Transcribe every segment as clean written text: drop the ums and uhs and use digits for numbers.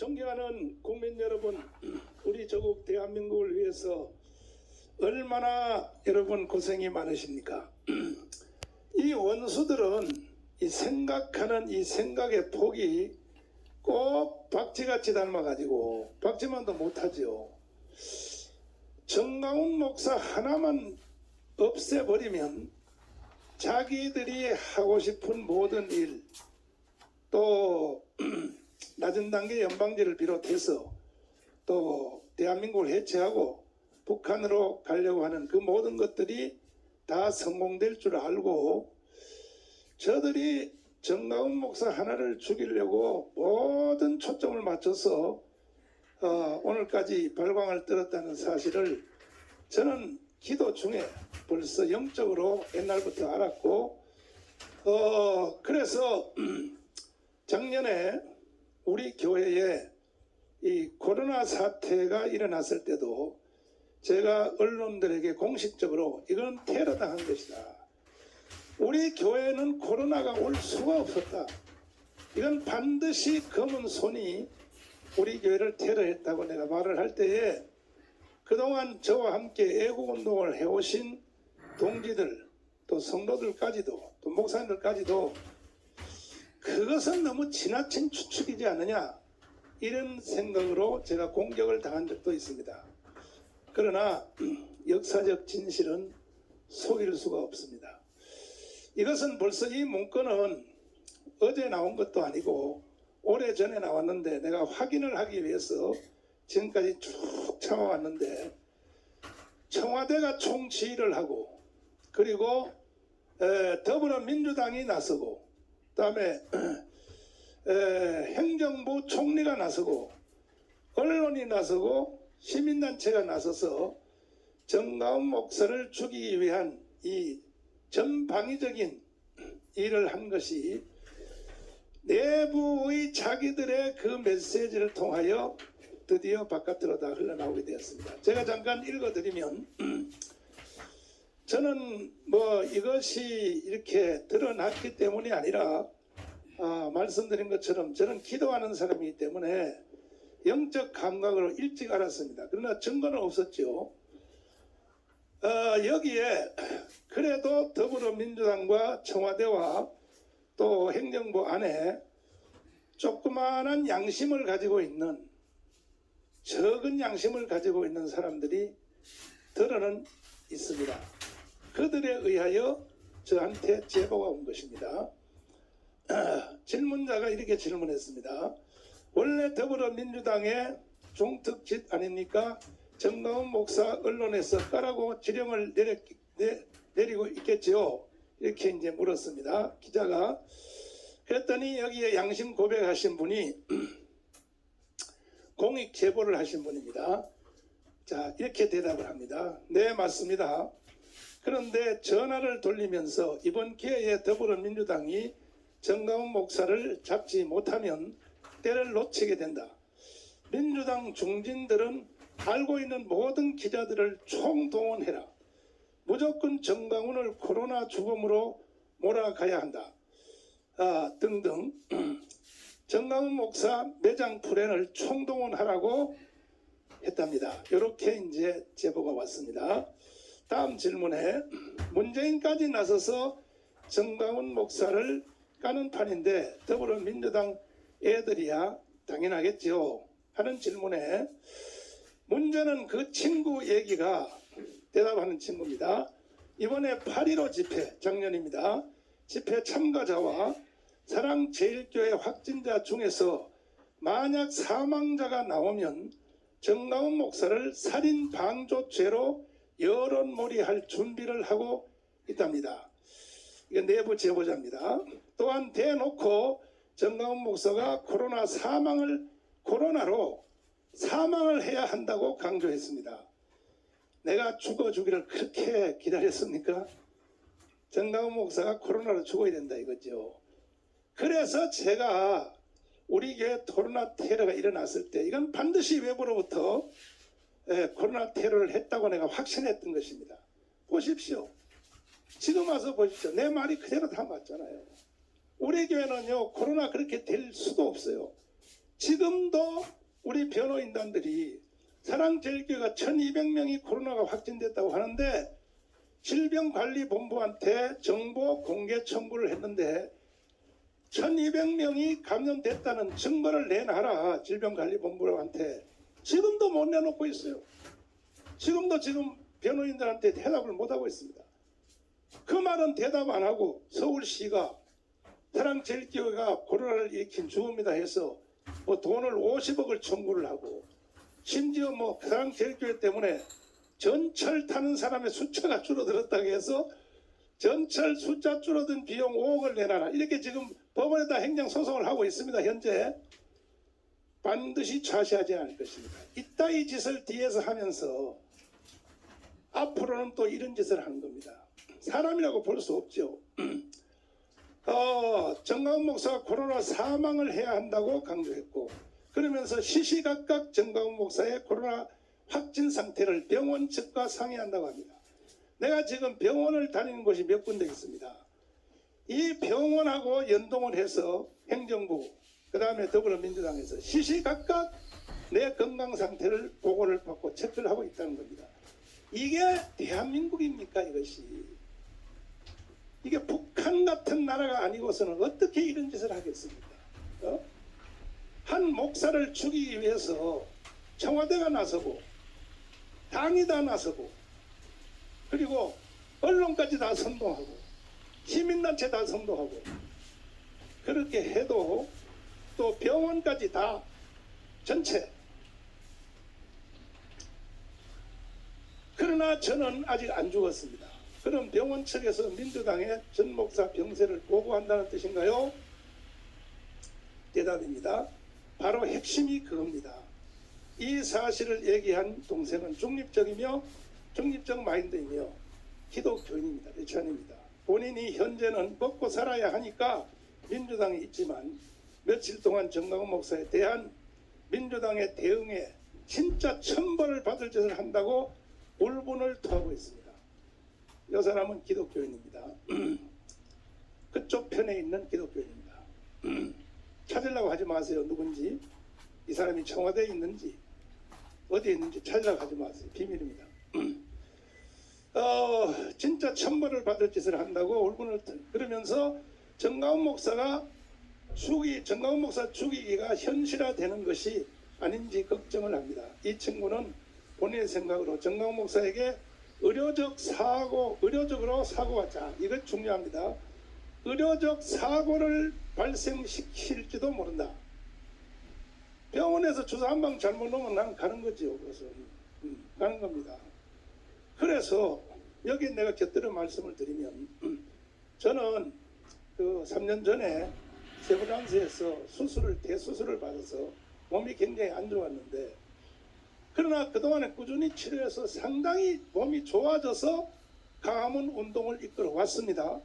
존경하는 국민 여러분, 우리 조국 대한민국을 위해서 얼마나 여러분 고생이 많으십니까? 이 원수들은 이 생각하는 이 생각의 폭이 꼭 박쥐같이 닮아가지고 박쥐만도 못하죠. 정가운 목사 하나만 없애버리면 자기들이 하고 싶은 모든 일, 또 낮은 단계 연방제를 비롯해서 또 대한민국을 해체하고 북한으로 가려고 하는 그 모든 것들이 다 성공될 줄 알고 저들이 정가운 목사 하나를 죽이려고 모든 초점을 맞춰서 오늘까지 발광을 떨었다는 사실을 저는 기도 중에 벌써 영적으로 옛날부터 알았고 그래서 작년에 우리 교회에 이 코로나 사태가 일어났을 때도 제가 언론들에게 공식적으로 이건 테러당한 것이다. 우리 교회는 코로나가 올 수가 없었다. 이건 반드시 검은 손이 우리 교회를 테러했다고 내가 말을 할 때에 그동안 저와 함께 애국운동을 해오신 동지들 또 성도들까지도 또 목사님들까지도 그것은 너무 지나친 추측이지 않느냐 이런 생각으로 제가 공격을 당한 적도 있습니다. 그러나 역사적 진실은 속일 수가 없습니다. 이것은 벌써 이 문건은 어제 나온 것도 아니고 오래전에 나왔는데 내가 확인을 하기 위해서 지금까지 쭉 참아왔는데 청와대가 총지휘를 하고 그리고 더불어민주당이 나서고 그다음에 행정부 총리가 나서고 언론이 나서고 시민단체가 나서서 정가운 목사를 죽이기 위한 이 전방위적인 일을 한 것이 내부의 자기들의 그 메시지를 통하여 드디어 바깥으로 다 흘러나오게 되었습니다. 제가 잠깐 읽어드리면 저는 뭐 이것이 이렇게 드러났기 때문이 아니라 말씀드린 것처럼 저는 기도하는 사람이기 때문에 영적 감각으로 일찍 알았습니다. 그러나 증거는 없었죠. 여기에 그래도 더불어민주당과 청와대와 또 행정부 안에 조그마한 양심을 가지고 있는 적은 양심을 가지고 있는 사람들이 들어는 있습니다. 그들에 의하여 저한테 제보가 온 것입니다. 질문자가 이렇게 질문했습니다. 원래 더불어민주당의 중특짓 아닙니까? 정가운 목사 언론에서 까라고 지령을 내리고 있겠지요. 이렇게 이제 물었습니다. 기자가. 그랬더니 여기에 양심 고백하신 분이 공익 제보를 하신 분입니다. 자, 이렇게 대답을 합니다. 네, 맞습니다. 그런데 전화를 돌리면서 이번 기회에 더불어민주당이 정가운 목사를 잡지 못하면 때를 놓치게 된다. 민주당 중진들은 알고 있는 모든 기자들을 총동원해라. 무조건 정가운을 코로나 주범으로 몰아가야 한다. 등등 정가운 목사 매장 플랜을 총동원하라고 했답니다. 이렇게 이제 제보가 왔습니다. 다음 질문에 문재인까지 나서서 정가운 목사를 까는 판인데 더불어민주당 애들이야 당연하겠죠 하는 질문에 문제는 그 친구 얘기가 대답하는 친구입니다. 이번에 8.15 집회 작년입니다. 집회 참가자와 사랑제일교회 확진자 중에서 만약 사망자가 나오면 정가운 목사를 살인방조죄로 여론몰이할 준비를 하고 있답니다. 이게 내부 제보자입니다. 또한 대놓고 정가운 목사가 코로나로 사망을 해야 한다고 강조했습니다. 내가 죽어주기를 그렇게 기다렸습니까? 정가운 목사가 코로나로 죽어야 된다 이거죠. 그래서 제가 우리 교회 코로나 테러가 일어났을 때 이건 반드시 외부로부터 코로나 테러를 했다고 내가 확신했던 것입니다. 보십시오. 지금 와서 보십시오. 내 말이 그대로 다 맞잖아요. 우리 교회는요 코로나 그렇게 될 수도 없어요. 지금도 우리 변호인단들이 사랑제일교회가 1200명이 코로나가 확진됐다고 하는데 질병관리본부한테 정보 공개 청구를 했는데 1200명이 감염됐다는 증거를 내놔라. 질병관리본부한테. 지금도 못 내놓고 있어요. 지금 변호인들한테 대답을 못하고 있습니다. 그 말은 대답 안 하고 서울시가 사랑제일교회가 코로나를 일으킨 죽음이다 해서 뭐 돈을 50억을 청구를 하고 심지어 뭐 사랑제일교회 때문에 전철 타는 사람의 숫자가 줄어들었다고 해서 전철 숫자 줄어든 비용 5억을 내놔라. 이렇게 지금 법원에다 행정소송을 하고 있습니다. 현재 반드시 좌시하지 않을 것입니다. 이따위 짓을 뒤에서 하면서 앞으로는 또 이런 짓을 하는 겁니다. 사람이라고 볼 수 없죠. 정강훈 목사가 코로나 사망을 해야 한다고 강조했고 그러면서 시시각각 정강훈 목사의 코로나 확진 상태를 병원 측과 상의한다고 합니다. 내가 지금 병원을 다니는 곳이 몇 군데 있습니다. 이 병원하고 연동을 해서 행정부 그 다음에 더불어민주당에서 시시각각 내 건강 상태를 보고를 받고 체크를 하고 있다는 겁니다. 이게 대한민국입니까 이것이. 이게 북한 같은 나라가 아니고서는 어떻게 이런 짓을 하겠습니까? 한 목사를 죽이기 위해서 청와대가 나서고 당이 다 나서고 그리고 언론까지 다 선동하고 시민단체 다 선동하고 그렇게 해도 또 병원까지 다 전체. 그러나 저는 아직 안 죽었습니다. 그럼 병원 측에서 민주당의 전 목사 병세를 보고한다는 뜻인가요? 대답입니다. 바로 핵심이 그겁니다. 이 사실을 얘기한 동생은 중립적이며 중립적 마인드이며 기독교인입니다. 일천입니다. 본인이 현재는 먹고 살아야 하니까 민주당에 있지만 며칠 동안 정강훈 목사에 대한 민주당의 대응에 진짜 천벌을 받을 짓을 한다고 울분을 토하고 있습니다. 이 사람은 기독교인입니다. 그쪽 편에 있는 기독교인입니다. 찾으려고 하지 마세요. 누군지 이 사람이 청와대에 있는지 어디에 있는지 찾으려고 하지 마세요. 비밀입니다. 진짜 천벌을 받을 짓을 한다고 울분을 그러면서 정강훈 목사 죽이기가 현실화되는 것이 아닌지 걱정을 합니다. 이 친구는 본인의 생각으로 정강훈 목사에게 의료적으로 사고가 이것 중요합니다. 의료적 사고를 발생시킬지도 모른다. 병원에서 주사 한 방 잘못 놓으면 나는 가는 거지요. 그래서 가는 겁니다. 그래서 여기 내가 곁들여 말씀을 드리면 저는 그 3년 전에 세브란스에서 대수술을 받아서 몸이 굉장히 안 좋았는데 그러나 그동안에 꾸준히 치료해서 상당히 몸이 좋아져서 강화문 운동을 이끌어 왔습니다.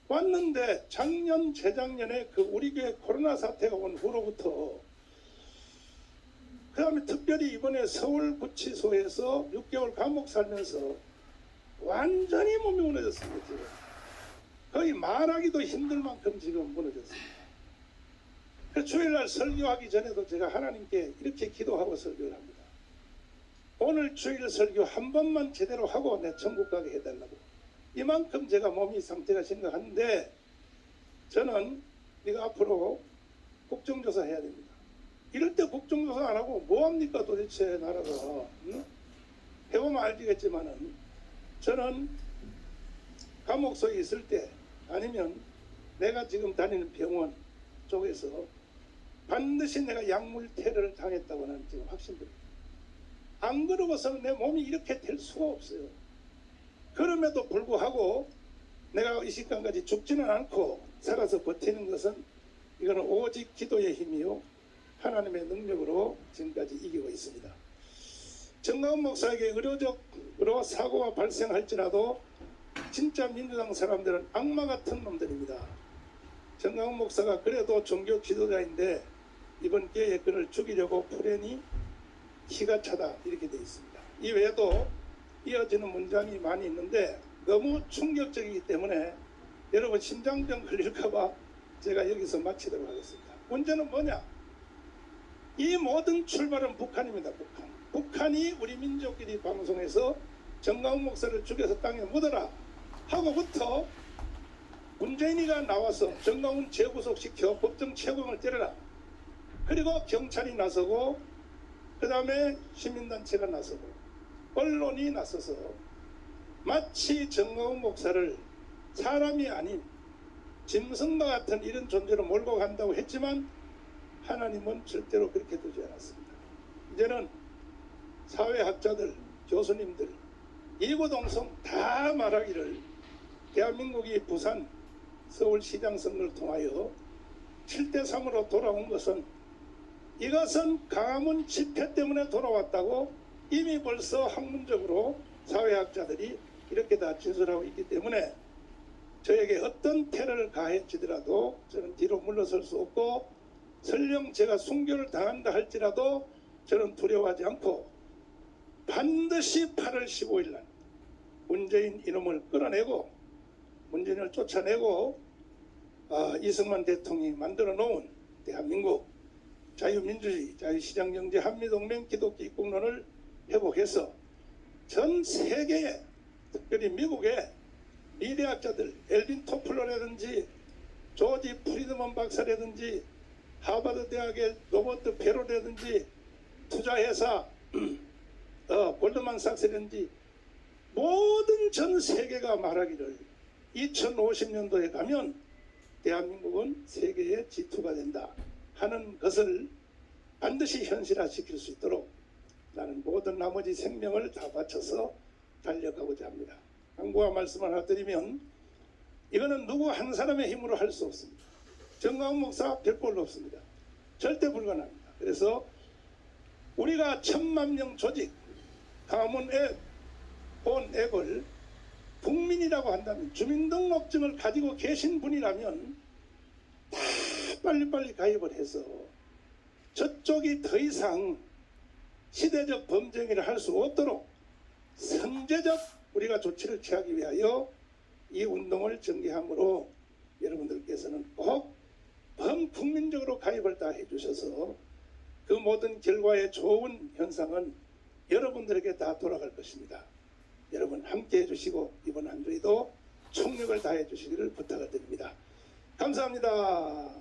왔는데 작년 재작년에 그 우리 교회 코로나 사태가 온 후로부터 그 다음에 특별히 이번에 서울구치소에서 6개월 감옥 살면서 완전히 몸이 무너졌습니다. 지금. 거의 말하기도 힘들 만큼 지금 무너졌습니다. 그 주일날 설교하기 전에도 제가 하나님께 이렇게 기도하고 설교를 합니다. 오늘 주일 설교 한 번만 제대로 하고 내 천국 가게 해달라고. 이만큼 제가 몸이 상태가 심각한데 저는 네가 앞으로 국정조사 해야 됩니다. 이럴 때 국정조사 안 하고 뭐합니까 도대체 나라가. 응? 해보면 알겠지만은 저는 감옥소에 있을 때 아니면 내가 지금 다니는 병원 쪽에서 반드시 내가 약물태를 당했다고 나는 지금 확신됩니다. 안 그러고서는 내 몸이 이렇게 될 수가 없어요. 그럼에도 불구하고 내가 이 시간까지 죽지는 않고 살아서 버티는 것은 이거는 오직 기도의 힘이요 하나님의 능력으로 지금까지 이기고 있습니다. 정강훈 목사에게 의료적으로 사고가 발생할지라도 진짜 민주당 사람들은 악마 같은 놈들입니다. 정강훈 목사가 그래도 종교 지도자인데 이번 기회에 그를 죽이려고 풀려니 기가 차다 이렇게 되어 있습니다. 이 외에도 이어지는 문장이 많이 있는데 너무 충격적이기 때문에 여러분 심장병 걸릴까봐 제가 여기서 마치도록 하겠습니다. 문제는 뭐냐? 이 모든 출발은 북한입니다. 북한이 우리 민족끼리 방송해서 정강훈 목사를 죽여서 땅에 묻어라 하고부터 문재인이가 나와서 정강훈 재구속시켜 법정 최고형을 때려라. 그리고 경찰이 나서고 그 다음에 시민단체가 나서고 언론이 나서서 마치 정강훈 목사를 사람이 아닌 짐승과 같은 이런 존재로 몰고 간다고 했지만 하나님은 절대로 그렇게 두지 않았습니다. 이제는 사회학자들, 교수님들, 이구동성 다 말하기를 대한민국이 부산, 서울시장 선거를 통하여 7대3으로 돌아온 것은 이것은 광화문 집회 때문에 돌아왔다고 이미 벌써 학문적으로 사회학자들이 이렇게 다 진술하고 있기 때문에 저에게 어떤 테러를 가해지더라도 저는 뒤로 물러설 수 없고 설령 제가 순교를 당한다 할지라도 저는 두려워하지 않고 반드시 8월 15일 날 문재인 이놈을 끌어내고 문재인을 쫓아내고 이승만 대통령이 만들어 놓은 대한민국 자유민주주의, 자유시장경제, 한미동맹, 기독교 입국론을 회복해서 전 세계에 특별히 미국의 미래학자들 엘빈 토플러라든지 조지 프리드먼 박사라든지 하버드 대학의 로버트 베로라든지 투자회사 골드만삭스라든지 모든 전 세계가 말하기를 2050년도에 가면 대한민국은 세계의 G2가 된다 하는 것을 반드시 현실화시킬 수 있도록 나는 모든 나머지 생명을 다 바쳐서 달려가고자 합니다. 강구와 말씀 하나 드리면 이거는 누구 한 사람의 힘으로 할 수 없습니다. 정강훈 목사 별볼로 없습니다. 절대 불가능합니다. 그래서 우리가 1000만 조직 광화문 온 앱을 국민이라고 한다면 주민등록증을 가지고 계신 분이라면 다 빨리빨리 가입을 해서 저쪽이 더 이상 시대적 범죄행위를 할 수 없도록 선제적 우리가 조치를 취하기 위하여 이 운동을 전개함으로 여러분들께서는 꼭 범국민적으로 가입을 다 해주셔서 그 모든 결과의 좋은 현상은 여러분들에게 다 돌아갈 것입니다. 여러분 함께 해주시고 이번 한 주에도 총력을 다해 주시기를 부탁을 드립니다. 감사합니다.